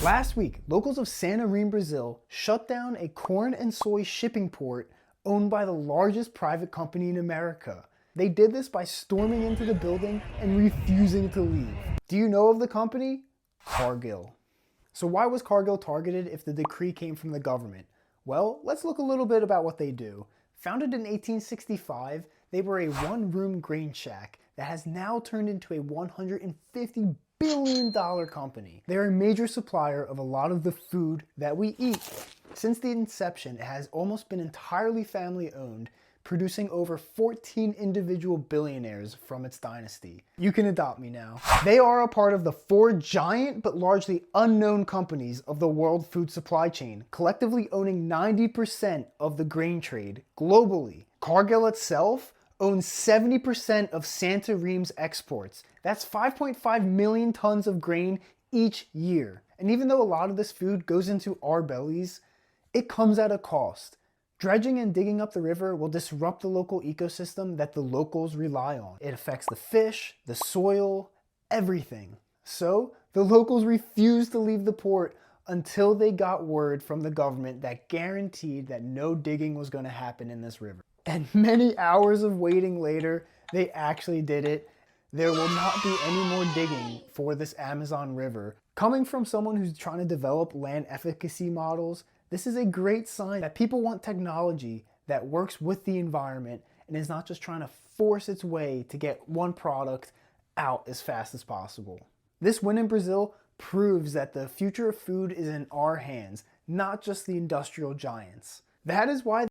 Last week, locals of Santarém, Brazil shut down a corn and soy shipping port owned by the largest private company in America. They did this by storming into the building and refusing to leave. Do you know of the company? Cargill. So why was Cargill targeted if the decree came from the government? Well, let's look a little bit about what they do. Founded in 1865, they were a one-room grain shack that has now turned into a $150 billion company. They're a major supplier of a lot of the food that we eat. Since the inception, it has almost been entirely family owned, producing over 14 individual billionaires from its dynasty. You can adopt me now. They are a part of the 4 giant but largely unknown companies of the world food supply chain, collectively owning 90% of the grain trade globally. Cargill itself owns 70% of Santarém's exports. That's 5.5 million tons of grain each year. And even though a lot of this food goes into our bellies, it comes at a cost. Dredging and digging up the river will disrupt the local ecosystem that the locals rely on. It affects the fish, the soil, everything. So the locals refused to leave the port until they got word from the government that guaranteed that no digging was going to happen in this river. And many hours of waiting later, they actually did it. There will not be any more digging for this Amazon River. Coming from someone who's trying to develop land efficacy models, this is a great sign that people want technology that works with the environment and is not just trying to force its way to get one product out as fast as possible. This win in Brazil proves that the future of food is in our hands, not just the industrial giants. That is why